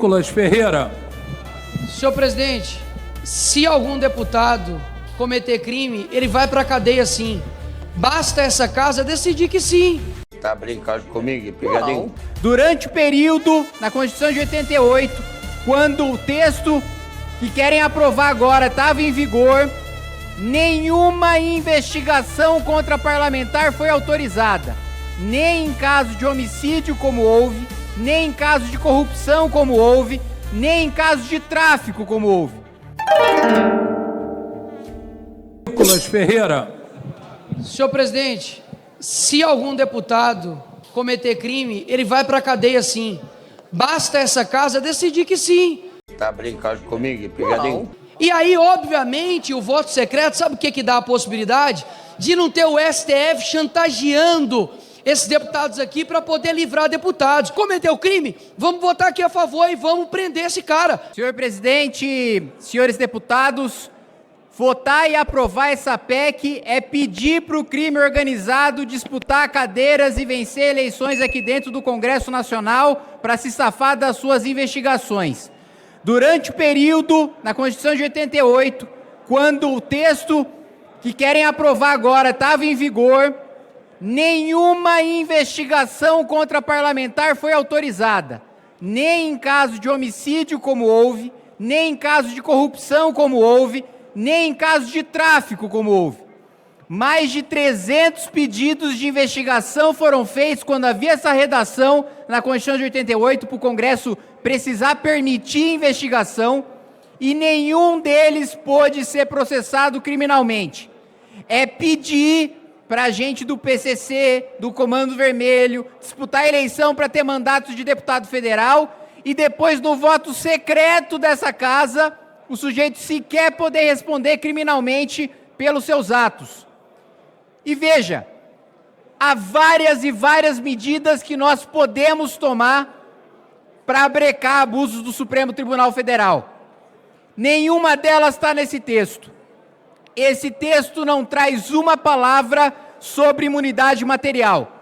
Nicolas Ferreira. Senhor presidente, se algum deputado cometer crime, ele vai para a cadeia sim. Basta essa casa decidir que sim. Tá brincando comigo, pegadinho? Durante o período, na Constituição de 88, quando o texto que querem aprovar agora estava em vigor, nenhuma investigação contra parlamentar foi autorizada. Nem em caso de homicídio, como houve, nem em caso de corrupção, como houve, nem em caso de tráfico, como houve. Nicolas Ferreira. Senhor presidente, se algum deputado cometer crime, ele vai para a cadeia sim. Basta essa casa decidir que sim. Tá brincando comigo, pegadinho? E aí, obviamente, o voto secreto, sabe o que dá a possibilidade? De não ter o STF chantageando esses deputados aqui para poder livrar deputados. Cometeu crime? Vamos votar aqui a favor e vamos prender esse cara. Senhor presidente, senhores deputados, votar e aprovar essa PEC é pedir para o crime organizado disputar cadeiras e vencer eleições aqui dentro do Congresso Nacional para se safar das suas investigações. Durante o período, na Constituição de 88, quando o texto que querem aprovar agora estava em vigor, nenhuma investigação contra parlamentar foi autorizada. Nem em caso de homicídio, como houve, nem em caso de corrupção, como houve, nem em caso de tráfico, como houve. Mais de 300 pedidos de investigação foram feitos quando havia essa redação na Constituição de 88 para o Congresso precisar permitir investigação e nenhum deles pôde ser processado criminalmente. É pedir para a gente do PCC, do Comando Vermelho, disputar a eleição para ter mandatos de deputado federal e depois no voto secreto dessa casa, o sujeito sequer poder responder criminalmente pelos seus atos. E veja, há várias e várias medidas que nós podemos tomar para brecar abusos do Supremo Tribunal Federal. Nenhuma delas está nesse texto. Esse texto não traz uma palavra sobre imunidade material.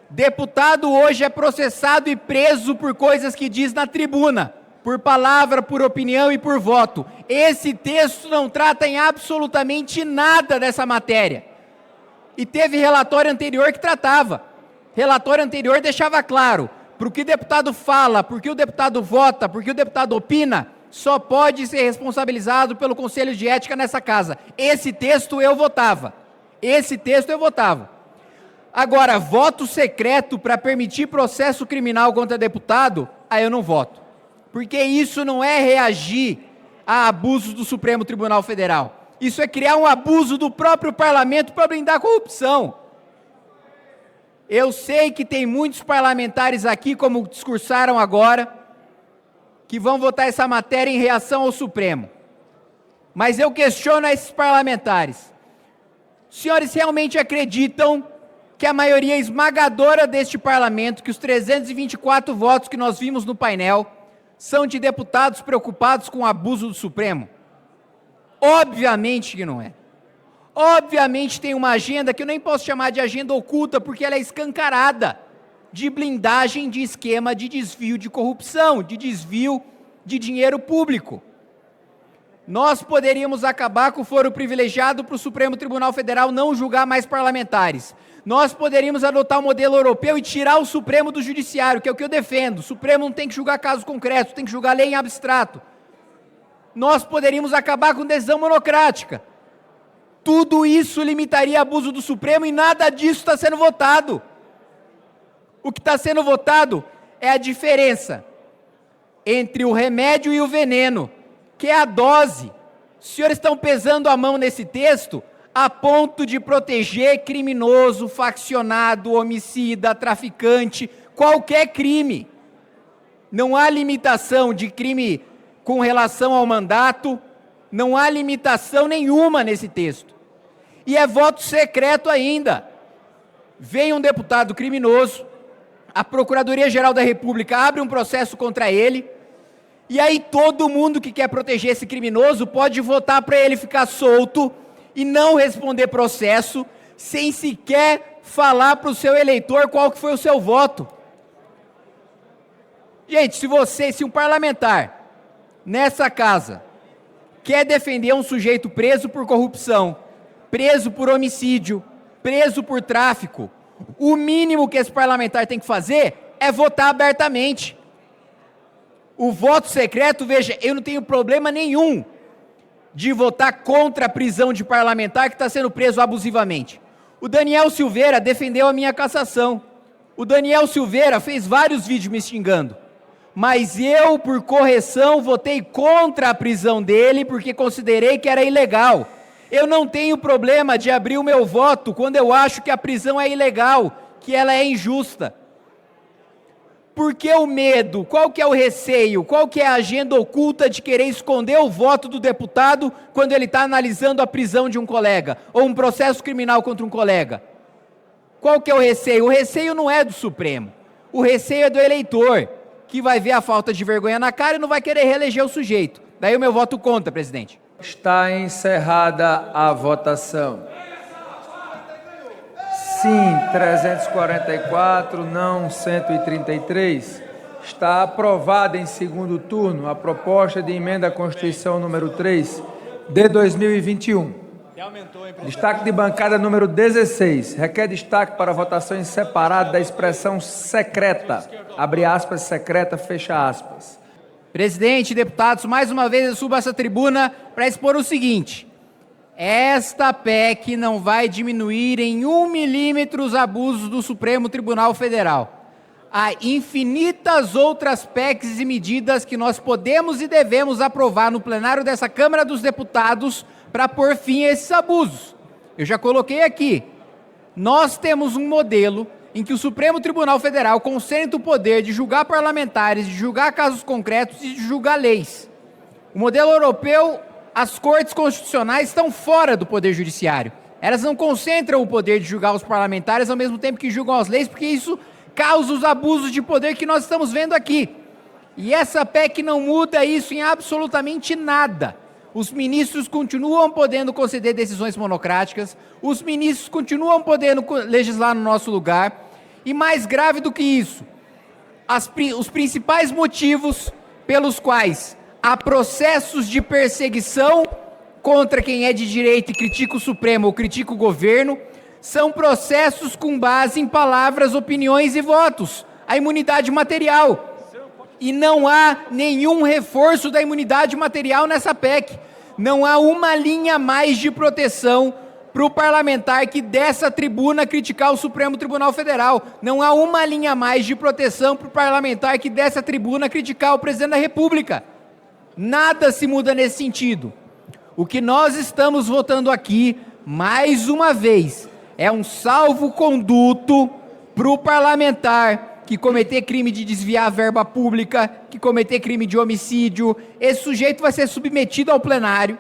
Deputado hoje é processado e preso por coisas que diz na tribuna, por palavra, por opinião e por voto. Esse texto não trata em absolutamente nada dessa matéria. E teve relatório anterior que tratava. Relatório anterior deixava claro, por que o deputado fala, por que o deputado vota, por que o deputado opina, só pode ser responsabilizado pelo Conselho de Ética nessa casa. Esse texto eu votava. Esse texto eu votava. Agora, voto secreto para permitir processo criminal contra deputado, aí eu não voto. Porque isso não é reagir a abusos do Supremo Tribunal Federal. Isso é criar um abuso do próprio parlamento para blindar a corrupção. Eu sei que tem muitos parlamentares aqui, como discursaram agora, que vão votar essa matéria em reação ao Supremo. Mas eu questiono esses parlamentares. Os senhores realmente acreditam que a maioria esmagadora deste parlamento, que os 324 votos que nós vimos no painel, são de deputados preocupados com o abuso do Supremo? Obviamente que não é. Obviamente tem uma agenda que eu nem posso chamar de agenda oculta, porque ela é escancarada, de blindagem de esquema de desvio de corrupção, de desvio de dinheiro público. Nós poderíamos acabar com o foro privilegiado para o Supremo Tribunal Federal não julgar mais parlamentares. Nós poderíamos adotar o modelo europeu e tirar o Supremo do Judiciário, que é o que eu defendo. O Supremo não tem que julgar casos concretos, tem que julgar lei em abstrato. Nós poderíamos acabar com decisão monocrática. Tudo isso limitaria abuso do Supremo e nada disso está sendo votado. O que está sendo votado é a diferença entre o remédio e o veneno, que é a dose. Os senhores estão pesando a mão nesse texto a ponto de proteger criminoso, faccionado, homicida, traficante, qualquer crime. Não há limitação de crime com relação ao mandato, não há limitação nenhuma nesse texto. E é voto secreto ainda. Vem um deputado criminoso, a Procuradoria-Geral da República abre um processo contra ele, e aí todo mundo que quer proteger esse criminoso pode votar para ele ficar solto e não responder processo, sem sequer falar para o seu eleitor qual que foi o seu voto. Gente, se um parlamentar nessa casa quer defender um sujeito preso por corrupção, preso por homicídio, preso por tráfico, o mínimo que esse parlamentar tem que fazer é votar abertamente. O voto secreto, veja, eu não tenho problema nenhum de votar contra a prisão de parlamentar que está sendo preso abusivamente. O Daniel Silveira defendeu a minha cassação. O Daniel Silveira fez vários vídeos me xingando. Mas eu, por correção, votei contra a prisão dele porque considerei que era ilegal. Eu não tenho problema de abrir o meu voto quando eu acho que a prisão é ilegal, que ela é injusta. Por que o medo? Qual que é o receio? Qual que é a agenda oculta de querer esconder o voto do deputado quando ele está analisando a prisão de um colega ou um processo criminal contra um colega? Qual que é o receio? O receio não é do Supremo. O receio é do eleitor, que vai ver a falta de vergonha na cara e não vai querer reeleger o sujeito. Daí o meu voto contra, presidente. Está encerrada a votação. Sim, 344, não 133. Está aprovada em segundo turno a proposta de emenda à Constituição número 3 de 2021. Destaque de bancada número 16. Requer destaque para votação em separado da expressão secreta. Abre aspas, secreta, fecha aspas. Presidente, deputados, mais uma vez eu subo essa tribuna para expor o seguinte: esta PEC não vai diminuir em 1 milímetro os abusos do Supremo Tribunal Federal. Há infinitas outras PECs e medidas que nós podemos e devemos aprovar no plenário dessa Câmara dos Deputados para pôr fim a esses abusos. Eu já coloquei aqui, nós temos um modelo em que o Supremo Tribunal Federal concentra o poder de julgar parlamentares, de julgar casos concretos e de julgar leis. O modelo europeu, as cortes constitucionais estão fora do poder judiciário. Elas não concentram o poder de julgar os parlamentares ao mesmo tempo que julgam as leis, porque isso causa os abusos de poder que nós estamos vendo aqui. E essa PEC não muda isso em absolutamente nada. Os ministros continuam podendo conceder decisões monocráticas, os ministros continuam podendo legislar no nosso lugar, e mais grave do que isso, os principais motivos pelos quais há processos de perseguição contra quem é de direita e critica o Supremo ou critica o governo, são processos com base em palavras, opiniões e votos, a imunidade material. E não há nenhum reforço da imunidade material nessa PEC. Não há uma linha a mais de proteção para o parlamentar que dessa tribuna criticar o Supremo Tribunal Federal. Não há uma linha a mais de proteção para o parlamentar que dessa tribuna criticar o presidente da República. Nada se muda nesse sentido. O que nós estamos votando aqui, mais uma vez, é um salvo-conduto para o parlamentar que cometer crime de desviar verba pública, que cometer crime de homicídio. Esse sujeito vai ser submetido ao plenário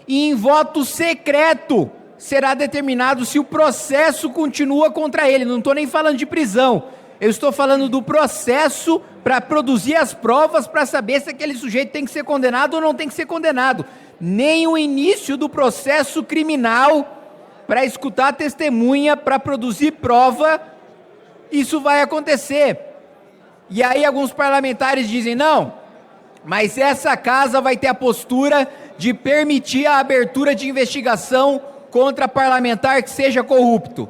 e em voto secreto será determinado se o processo continua contra ele. Não estou nem falando de prisão, eu estou falando do processo para produzir as provas para saber se aquele sujeito tem que ser condenado ou não tem que ser condenado. Nem o início do processo criminal para escutar a testemunha, para produzir prova, isso vai acontecer. E aí alguns parlamentares dizem, não, mas essa casa vai ter a postura de permitir a abertura de investigação contra parlamentar que seja corrupto.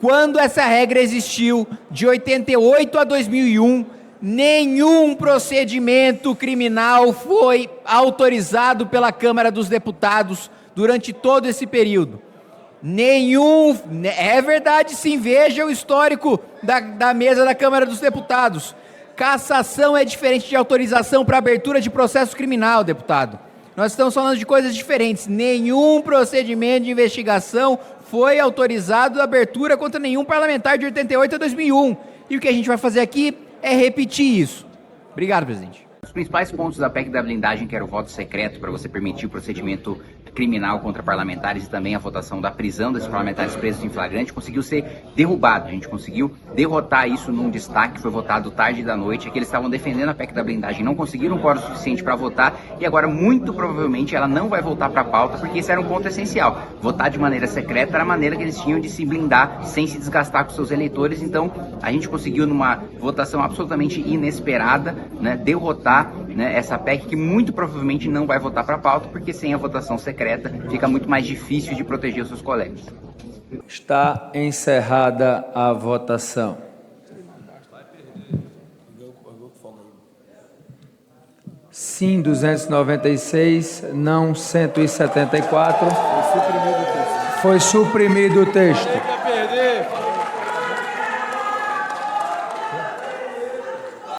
Quando essa regra existiu, de 88 a 2001, nenhum procedimento criminal foi autorizado pela Câmara dos Deputados durante todo esse período. Nenhum, é verdade sim, veja o histórico da mesa da Câmara dos Deputados. Cassação é diferente de autorização para abertura de processo criminal, deputado. Nós estamos falando de coisas diferentes. Nenhum procedimento de investigação foi autorizado a abertura contra nenhum parlamentar de 88 a 2001. E o que a gente vai fazer aqui é repetir isso. Obrigado, presidente. Os principais pontos da PEC da blindagem, que era o voto secreto para você permitir o procedimento criminal contra parlamentares e também a votação da prisão desses parlamentares presos em flagrante conseguiu ser derrubado. A gente conseguiu derrotar isso num destaque que foi votado tarde da noite, é que eles estavam defendendo a PEC da blindagem, não conseguiram um quórum suficiente para votar e agora muito provavelmente ela não vai voltar para a pauta porque isso era um ponto essencial. Votar de maneira secreta era a maneira que eles tinham de se blindar sem se desgastar com seus eleitores, então a gente conseguiu numa votação absolutamente inesperada, né, derrotar, né, essa PEC que muito provavelmente não vai votar para a pauta porque sem a votação secreta fica muito mais difícil de proteger os seus colegas. Está encerrada a votação. Sim, 296, não 174. Foi suprimido o texto.